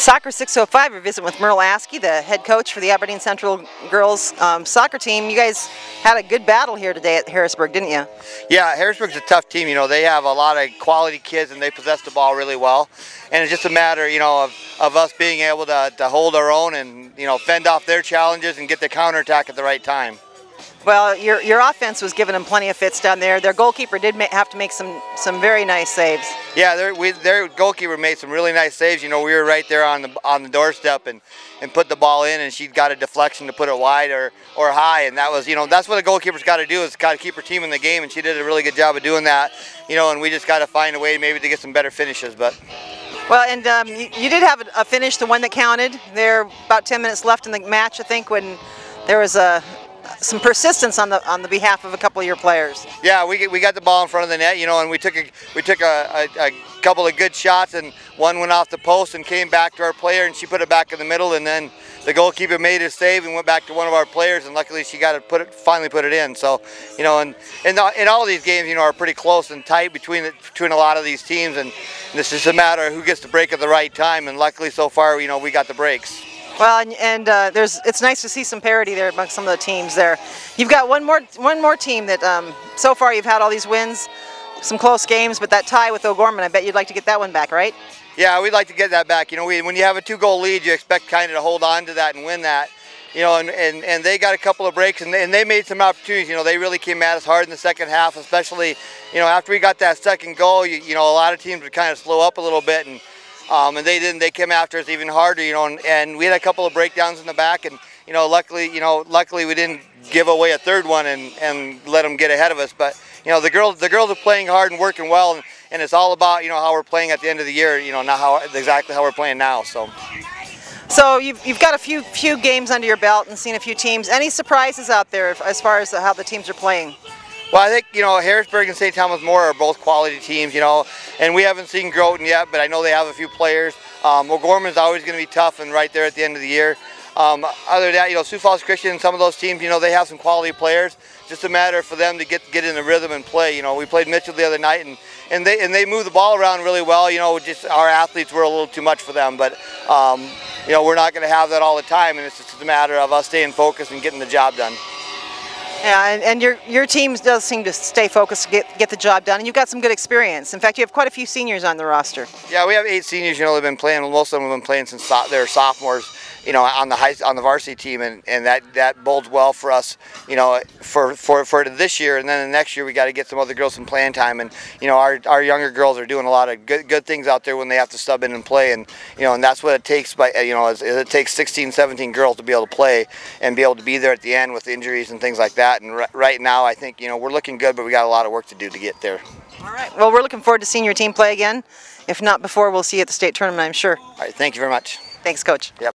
Soccer 605, we're visiting with Merle Aske, the head coach for the Aberdeen Central girls soccer team. You guys had a good battle here today at Harrisburg, didn't you? Yeah, Harrisburg's a tough team. You know, they have a lot of quality kids and they possess the ball really well. And it's just a matter, you know, of us being able to hold our own and, you know, fend off their challenges and get the counterattack at the right time. Well, your offense was giving them plenty of fits down there. Their goalkeeper did have to make some very nice saves. Yeah, their goalkeeper made some really nice saves. You know, we were right there on the doorstep and put the ball in, and she got a deflection to put it wide or high, and that was, you know, that's what a goalkeeper's got to do, is got to keep her team in the game, and she did a really good job of doing that. You know, and we just got to find a way maybe to get some better finishes. But well, and you did have a finish, the one that counted. There about 10 minutes left in the match, I think, when there was some persistence on the behalf of a couple of your players. Yeah, we got the ball in front of the net, you know, and we took a couple of good shots, and one went off the post and came back to our player, and she put it back in the middle, and then the goalkeeper made his save and went back to one of our players, and luckily she got it finally put it in. So, you know, and all of these games, you know, are pretty close and tight between a lot of these teams, and this is a matter of who gets the break at the right time, and luckily so far, you know, we got the breaks. Well, and it's nice to see some parity there among some of the teams there. You've got one more team that so far you've had all these wins, some close games, but that tie with O'Gorman, I bet you'd like to get that one back, right? Yeah, we'd like to get that back. You know, when you have a 2-goal lead, you expect kind of to hold on to that and win that. You know, and they got a couple of breaks, and they made some opportunities. You know, they really came at us hard in the second half, especially, you know, after we got that second goal. You know, a lot of teams would kind of slow up a little bit, and they didn't. They came after us even harder, you know, and we had a couple of breakdowns in the back, and you know, luckily we didn't give away a third one and let them get ahead of us. But you know, the girls are playing hard and working well, and it's all about, you know, how we're playing at the end of the year. You know, not exactly how we're playing now. So you've got a few games under your belt and seen a few teams. Any surprises out there as far as how the teams are playing? Well, I think, you know, Harrisburg and St. Thomas More are both quality teams, you know, and we haven't seen Groton yet, but I know they have a few players. O'Gorman's always going to be tough and right there at the end of the year. Other than that, you know, Sioux Falls Christian and some of those teams, you know, they have some quality players. Just a matter for them to get in the rhythm and play. You know, we played Mitchell the other night, and they moved the ball around really well. You know, just our athletes were a little too much for them, but you know, we're not going to have that all the time, and it's just a matter of us staying focused and getting the job done. Yeah, and your team does seem to stay focused to get the job done, and you've got some good experience. In fact, you have quite a few seniors on the roster. Yeah, we have 8 seniors. You know, they've been playing. Most of them have been playing since they're sophomores. You know, on the varsity team, and that bodes well for us. You know, for this year, and then the next year we got to get some other girls some playing time. And you know, our younger girls are doing a lot of good things out there when they have to sub in and play. And you know, and that's what it takes. It takes 16, 17 girls to be able to play and be able to be there at the end with injuries and things like that. And right now, I think, you know, we're looking good, but we got a lot of work to do to get there. All right. Well, we're looking forward to seeing your team play again. If not before, we'll see you at the state tournament, I'm sure. All right. Thank you very much. Thanks, Coach. Yep.